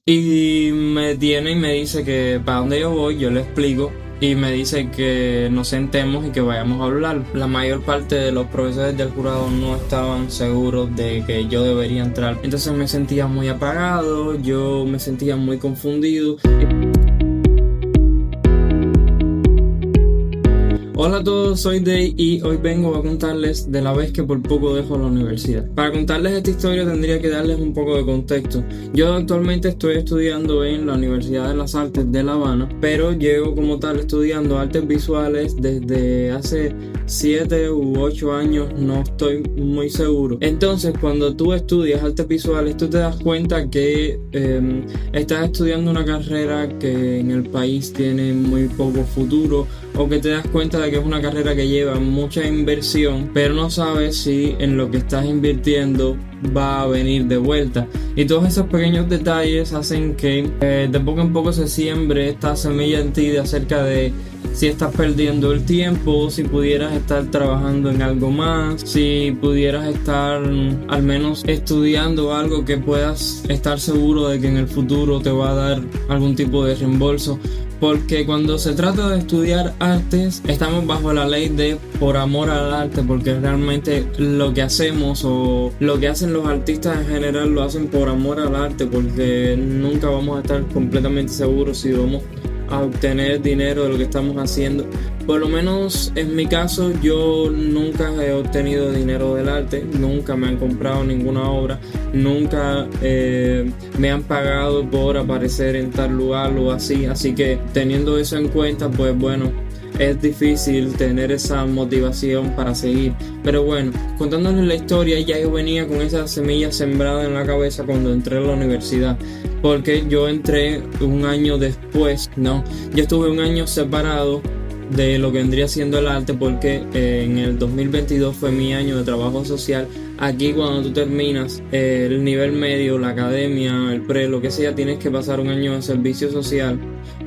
Y me tiene y me dice que para dónde yo voy, yo le explico. Y me dice que nos sentemos y que vayamos a hablar. La mayor parte de los profesores del jurado no estaban seguros de que yo debería entrar. Entonces me sentía muy apagado, yo me sentía muy confundido. Hola a todos, soy Day y hoy vengo a contarles de la vez que por poco dejo la universidad. Para contarles esta historia tendría que darles un poco de contexto. Yo actualmente estoy estudiando en la Universidad de las Artes de La Habana, pero llevo como tal estudiando artes visuales desde hace 7 u 8 años, no estoy muy seguro. Entonces, cuando tú estudias artes visuales, tú te das cuenta que estás estudiando una carrera que en el país tiene muy poco futuro, o que te das cuenta de que es una carrera que lleva mucha inversión, pero no sabes si en lo que estás invirtiendo va a venir de vuelta. Y todos esos pequeños detalles hacen que de poco en poco se siembre esta semilla en ti de acerca de si estás perdiendo el tiempo, si pudieras estar trabajando en algo más, si pudieras estar al menos estudiando algo que puedas estar seguro de que en el futuro te va a dar algún tipo de reembolso. Porque cuando se trata de estudiar artes, estamos bajo la ley de por amor al arte, porque realmente lo que hacemos o lo que hacen los artistas en general lo hacen por amor al arte, porque nunca vamos a estar completamente seguros si vamos a obtener dinero de lo que estamos haciendo. Por lo menos en mi caso, yo nunca he obtenido dinero del arte, nunca me han comprado ninguna obra, nunca me han pagado por aparecer en tal lugar o así que teniendo eso en cuenta, pues bueno, es difícil tener esa motivación para seguir. Pero bueno, contándoles la historia, ya yo venía con esa semilla sembrada en la cabeza cuando entré a la universidad, porque yo entré un año después, no, yo estuve un año separado de lo que vendría siendo el arte, porque en el 2022 fue mi año de trabajo social. Aquí cuando tú terminas el nivel medio, la academia, el pre, lo que sea, tienes que pasar un año de servicio social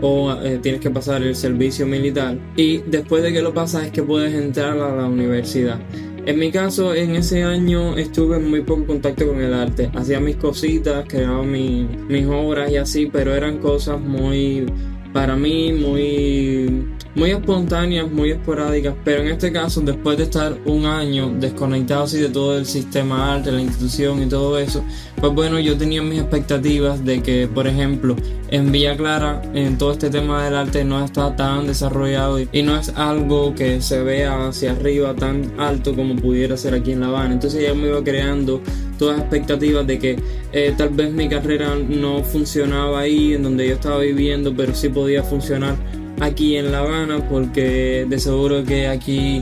o tienes que pasar el servicio militar, y después de que lo pasas es que puedes entrar a la universidad. En mi caso, en ese año estuve en muy poco contacto con el arte. Hacía mis cositas, creaba mis obras y así, pero eran cosas muy, para mí, muy espontáneas, muy esporádicas. Pero en este caso, después de estar un año desconectado así de todo el sistema arte, la institución y todo eso, pues bueno, yo tenía mis expectativas de que, por ejemplo, en Villa Clara, en todo este tema del arte no está tan desarrollado y no es algo que se vea hacia arriba tan alto como pudiera ser aquí en La Habana. Entonces ya me iba creando todas expectativas de que tal vez mi carrera no funcionaba ahí en donde yo estaba viviendo, pero sí podía funcionar aquí en La Habana, porque de seguro que aquí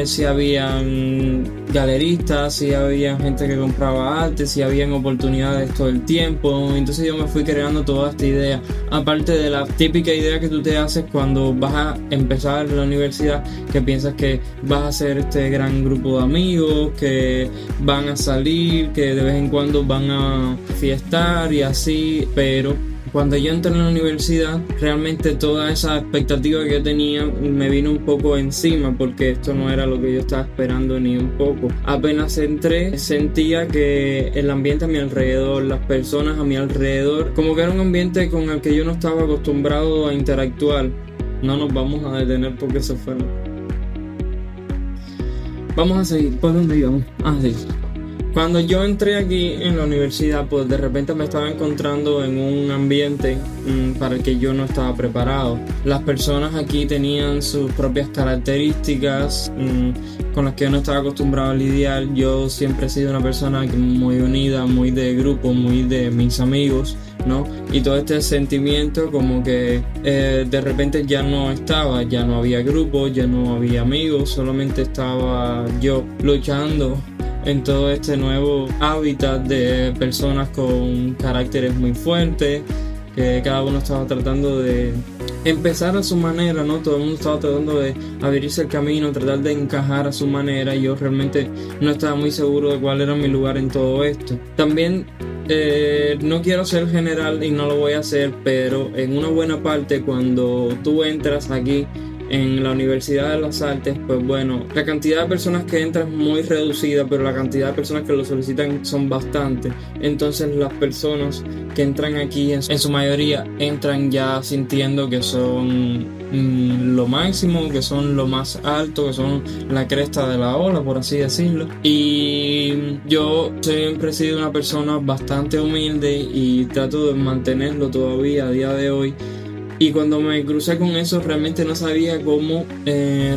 sí habían galeristas, sí había gente que compraba arte, sí habían oportunidades todo el tiempo. Entonces yo me fui creando toda esta idea, aparte de la típica idea que tú te haces cuando vas a empezar la universidad, que piensas que vas a hacer este gran grupo de amigos, que van a salir, que de vez en cuando van a fiestar y así. Pero cuando yo entré en la universidad, realmente toda esa expectativa que yo tenía me vino un poco encima, porque esto no era lo que yo estaba esperando ni un poco. Apenas entré, sentía que el ambiente a mi alrededor, las personas a mi alrededor, como que era un ambiente con el que yo no estaba acostumbrado a interactuar. No nos vamos a detener porque eso fue. Vamos a seguir. ¿Por dónde íbamos? Sí. Cuando yo entré aquí en la universidad, pues de repente me estaba encontrando en un ambiente para el que yo no estaba preparado. Las personas aquí tenían sus propias características con las que yo no estaba acostumbrado a lidiar. Yo siempre he sido una persona muy unida, muy de grupo, muy de mis amigos, ¿no? Y todo este sentimiento como que de repente ya no había grupo, ya no había amigos, solamente estaba yo luchando en todo este nuevo hábitat de personas con caracteres muy fuertes, que cada uno estaba tratando de empezar a su manera, ¿no? Todo el mundo estaba tratando de abrirse el camino, tratar de encajar a su manera, y yo realmente no estaba muy seguro de cuál era mi lugar en todo esto. También no quiero ser general y no lo voy a hacer, pero en una buena parte, cuando tú entras aquí en la Universidad de las Artes, pues bueno, la cantidad de personas que entran es muy reducida, pero la cantidad de personas que lo solicitan son bastantes. Entonces las personas que entran aquí en su mayoría entran ya sintiendo que son lo máximo, que son lo más alto, que son la cresta de la ola, por así decirlo. Y yo siempre he sido una persona bastante humilde y trato de mantenerlo todavía a día de hoy. Y cuando me crucé con eso realmente no sabía cómo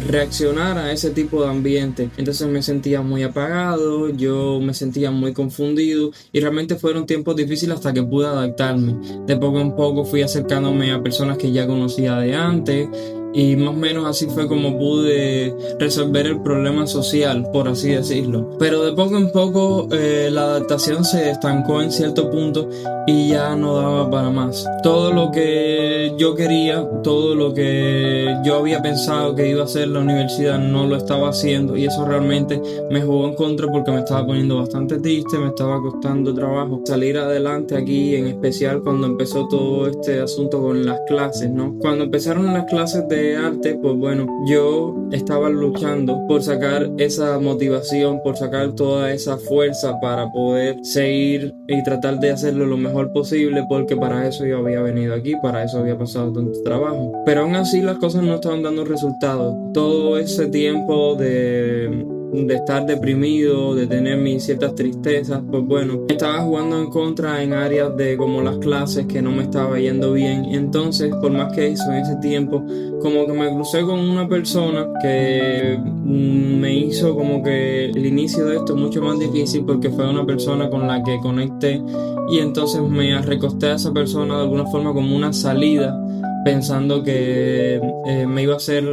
reaccionar a ese tipo de ambiente. Entonces me sentía muy apagado, yo me sentía muy confundido y realmente fueron tiempos difíciles hasta que pude adaptarme. De poco en poco fui acercándome a personas que ya conocía de antes. Y más o menos así fue como pude resolver el problema social, por así decirlo. Pero de poco en poco la adaptación se estancó en cierto punto y ya no daba para más. Todo lo que yo quería, todo lo que yo había pensado que iba a hacer la universidad no lo estaba haciendo y eso realmente me jugó en contra porque me estaba poniendo bastante triste, me estaba costando trabajo salir adelante aquí, en especial cuando empezó todo este asunto con las clases, ¿no? Cuando empezaron las clases de arte, pues bueno, yo estaba luchando por sacar esa motivación, por sacar toda esa fuerza para poder seguir y tratar de hacerlo lo mejor posible, porque para eso yo había venido aquí, para eso había pasado tanto trabajo. Pero aún así las cosas no estaban dando resultados. Todo ese tiempo de estar deprimido, de tener mis ciertas tristezas, pues bueno, estaba jugando en contra en áreas de como las clases que no me estaba yendo bien. Entonces, por más que eso en ese tiempo, como que me crucé con una persona que me hizo como que el inicio de esto mucho más difícil porque fue una persona con la que conecté y entonces me recosté a esa persona de alguna forma como una salida, pensando que me iba a hacer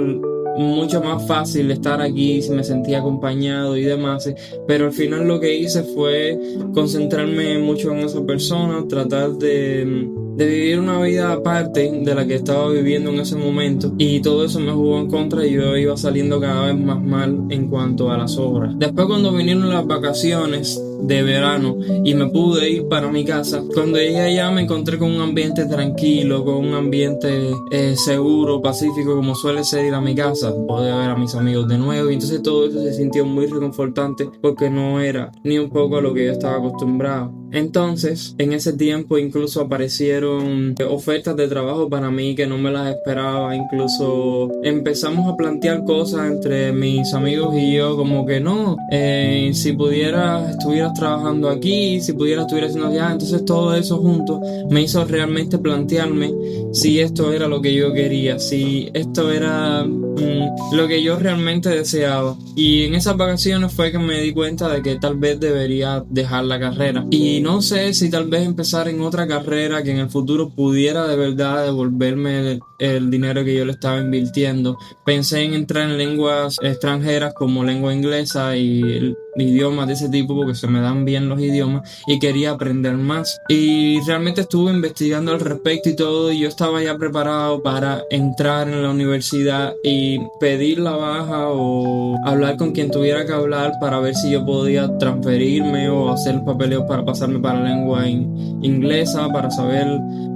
mucho más fácil estar aquí si me sentía acompañado y demás, pero al final lo que hice fue concentrarme mucho en esa persona, tratar de vivir una vida aparte de la que estaba viviendo en ese momento y todo eso me jugó en contra y yo iba saliendo cada vez más mal en cuanto a las obras. Después cuando vinieron las vacaciones de verano y me pude ir para mi casa, cuando llegué allá me encontré con un ambiente tranquilo, con un ambiente seguro, pacífico, como suele ser ir a mi casa, poder ver a mis amigos de nuevo y entonces todo eso se sintió muy reconfortante porque no era ni un poco a lo que yo estaba acostumbrado. Entonces, en ese tiempo incluso aparecieron ofertas de trabajo para mí que no me las esperaba. Incluso empezamos a plantear cosas entre mis amigos y yo como que no, si estuvieras trabajando aquí, si pudieras estuviera haciendo allá. Entonces todo eso junto me hizo realmente plantearme si esto era lo que yo quería, si esto era lo que yo realmente deseaba. Y en esas vacaciones fue que me di cuenta de que tal vez debería dejar la carrera. Y no sé si tal vez empezar en otra carrera que en el futuro pudiera de verdad devolverme el dinero que yo le estaba invirtiendo. Pensé en entrar en lenguas extranjeras como lengua inglesa y idiomas de ese tipo porque se me dan bien los idiomas y quería aprender más. Y realmente estuve investigando al respecto y todo y yo estaba ya preparado para entrar en la universidad y pedir la baja o hablar con quien tuviera que hablar para ver si yo podía transferirme o hacer papeleos para pasarme para lengua inglesa, para saber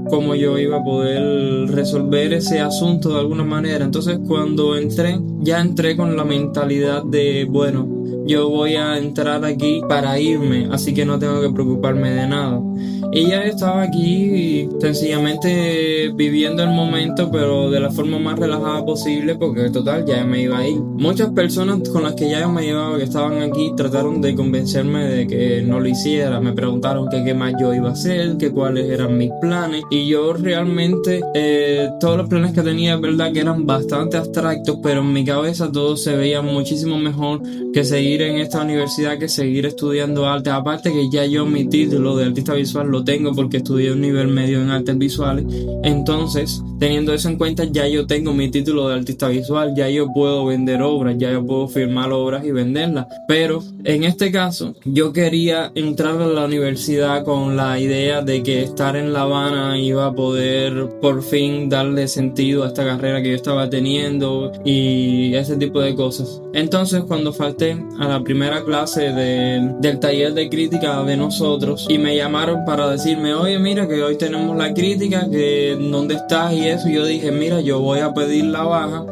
cómo yo iba a poder resolver ese asunto de alguna manera. Entonces cuando ya entré con la mentalidad de bueno, yo voy a entrar aquí para irme, así que no tengo que preocuparme de nada. Y ya estaba aquí sencillamente viviendo el momento, pero de la forma más relajada posible, porque total ya me iba a ir. Muchas personas con las que ya yo me llevaba, que estaban aquí, trataron de convencerme de que no lo hiciera. Me preguntaron qué más yo iba a hacer, que cuáles eran mis planes. Y yo realmente, todos los planes que tenía, es verdad que eran bastante abstractos, pero en mi cabeza todo se veía muchísimo mejor que seguir en esta universidad, que seguir estudiando arte. Aparte que ya yo mi título de artista visual lo tengo porque estudié un nivel medio en artes visuales. Entonces, teniendo eso en cuenta, ya yo tengo mi título de artista visual, ya yo puedo vender obras, ya yo puedo firmar obras y venderlas. Pero en este caso, yo quería entrar a la universidad con la idea de que estar en La Habana iba a poder por fin darle sentido a esta carrera que yo estaba teniendo y ese tipo de cosas. Entonces, cuando falté a la primera clase del taller de crítica de nosotros y me llamaron para decirme, oye, mira que hoy tenemos la crítica, que dónde estás y eso. Y yo dije, mira, yo voy a pedir la baja,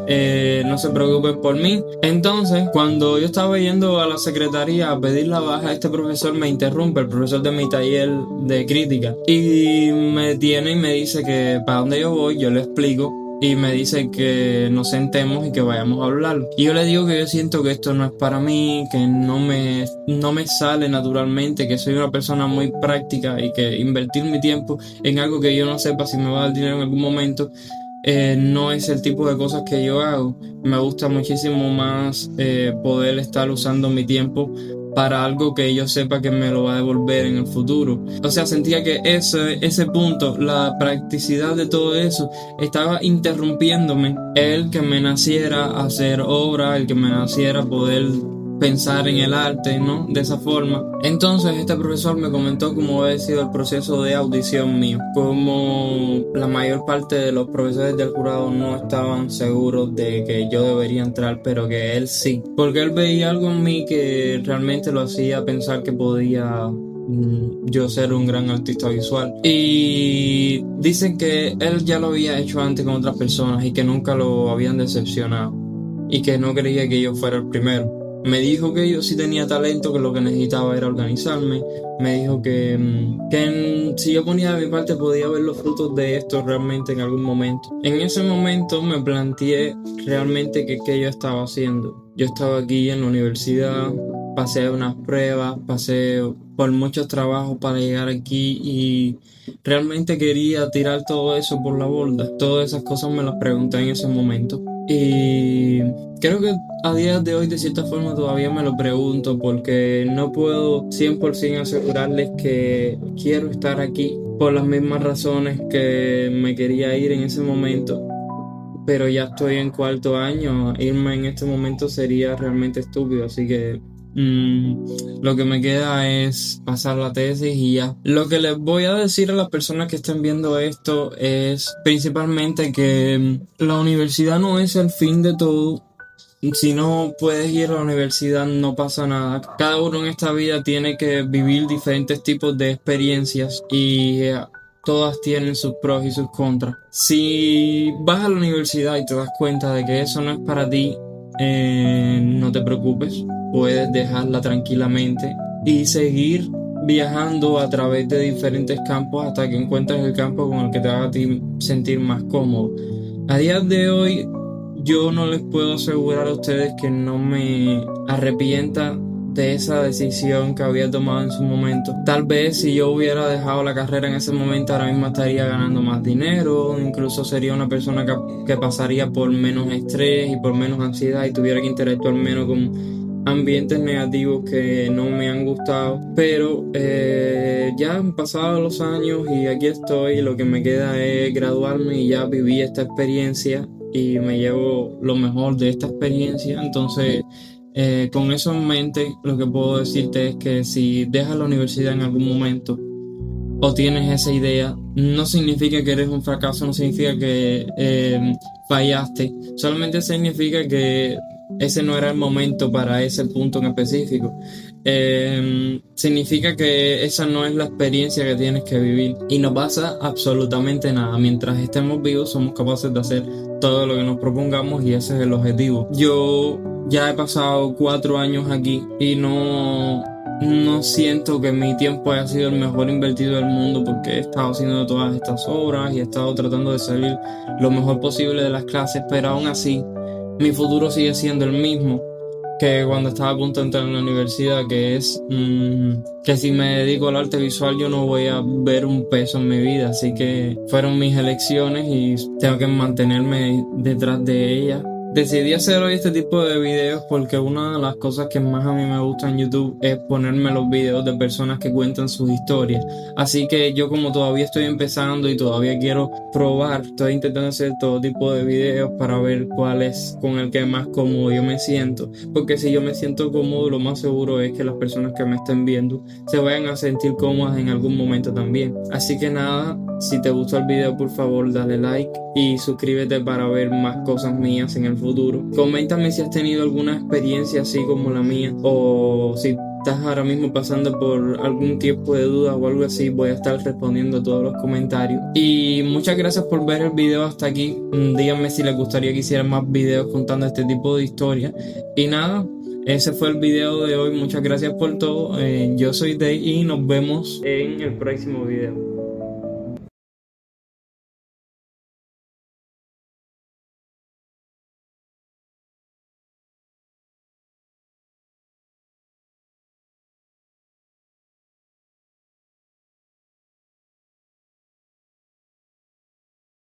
no se preocupen por mí. Entonces, cuando yo estaba yendo a la secretaría a pedir la baja, este profesor me interrumpe, el profesor de mi taller de crítica, y me detiene y me dice que para dónde yo voy. Yo le explico y me dice que nos sentemos y que vayamos a hablar. Y yo le digo que yo siento que esto no es para mí, que no me sale naturalmente, que soy una persona muy práctica y que invertir mi tiempo en algo que yo no sepa si me va a dar dinero en algún momento, no es el tipo de cosas que yo hago. Me gusta muchísimo más poder estar usando mi tiempo para algo que yo sepa que me lo va a devolver en el futuro. O sea, sentía que ese punto, la practicidad de todo eso, estaba interrumpiéndome el que me naciera hacer obra, el que me naciera poder pensar en el arte, ¿no? De esa forma. Entonces este profesor me comentó cómo había sido el proceso de audición mío, como la mayor parte de los profesores del jurado no estaban seguros de que yo debería entrar, pero que él sí, porque él veía algo en mí que realmente lo hacía pensar que podía yo ser un gran artista visual. Y dicen que él ya lo había hecho antes con otras personas y que nunca lo habían decepcionado y que no creía que yo fuera el primero. Me dijo que yo sí tenía talento, que lo que necesitaba era organizarme. Me dijo que si yo ponía de mi parte podía ver los frutos de esto realmente en algún momento. En ese momento me planteé realmente qué yo estaba haciendo. Yo estaba aquí en la universidad, pasé unas pruebas, pasé por muchos trabajos para llegar aquí y realmente quería tirar todo eso por la borda. Todas esas cosas me las pregunté en ese momento. Y creo que a día de hoy de cierta forma todavía me lo pregunto, porque no puedo 100% asegurarles que quiero estar aquí por las mismas razones que me quería ir en ese momento. Pero ya estoy en cuarto año, irme en este momento sería realmente estúpido, así que lo que me queda es pasar la tesis y ya. Lo que les voy a decir a las personas que estén viendo esto es principalmente que la universidad no es el fin de todo. Si no puedes ir a la universidad, no pasa nada. Cada uno en esta vida tiene que vivir diferentes tipos de experiencias y todas tienen sus pros y sus contras. Si vas a la universidad y te das cuenta de que eso no es para ti, no te preocupes, puedes dejarla tranquilamente y seguir viajando a través de diferentes campos hasta que encuentres el campo con el que te haga a ti sentir más cómodo. A día de hoy, yo no les puedo asegurar a ustedes que no me arrepienta de esa decisión que había tomado en su momento. Tal vez si yo hubiera dejado la carrera en ese momento, ahora mismo estaría ganando más dinero, incluso sería una persona que pasaría por menos estrés y por menos ansiedad y tuviera que interactuar menos con ambientes negativos que no me han gustado. Pero ya han pasado los años y aquí estoy. Lo que me queda es graduarme y ya viví esta experiencia y me llevo lo mejor de esta experiencia. Entonces, con eso en mente, lo que puedo decirte es que si dejas la universidad en algún momento o tienes esa idea, no significa que eres un fracaso, no significa que fallaste, solamente significa que ese no era el momento para ese punto en específico. Significa que esa no es la experiencia que tienes que vivir y no pasa absolutamente nada. Mientras estemos vivos somos capaces de hacer todo lo que nos propongamos y ese es el objetivo. Yo ya he pasado 4 años aquí y no siento que mi tiempo haya sido el mejor invertido del mundo, porque he estado haciendo todas estas obras y he estado tratando de salir lo mejor posible de las clases, pero aún así mi futuro sigue siendo el mismo que cuando estaba a punto de entrar en la universidad, que es que si me dedico al arte visual yo no voy a ver un peso en mi vida, así que fueron mis elecciones y tengo que mantenerme detrás de ellas. Decidí hacer hoy este tipo de videos porque una de las cosas que más a mí me gusta en YouTube es ponerme los videos de personas que cuentan sus historias. Así que yo, como todavía estoy empezando y todavía quiero probar, estoy intentando hacer todo tipo de videos para ver cuál es con el que más cómodo yo me siento. Porque si yo me siento cómodo, lo más seguro es que las personas que me estén viendo se vayan a sentir cómodas en algún momento también. Así que nada, Si te gustó el video, por favor dale like y suscríbete para ver más cosas mías en el futuro. Coméntame si has tenido alguna experiencia así como la mía, o si estás ahora mismo pasando por algún tipo de duda o algo así. Voy a estar respondiendo a todos los comentarios. Y muchas gracias por ver el video hasta aquí. Díganme si les gustaría que hiciera más videos contando este tipo de historias. Y nada, ese fue el video de hoy. Muchas gracias por todo. Yo soy Day y nos vemos en el próximo video.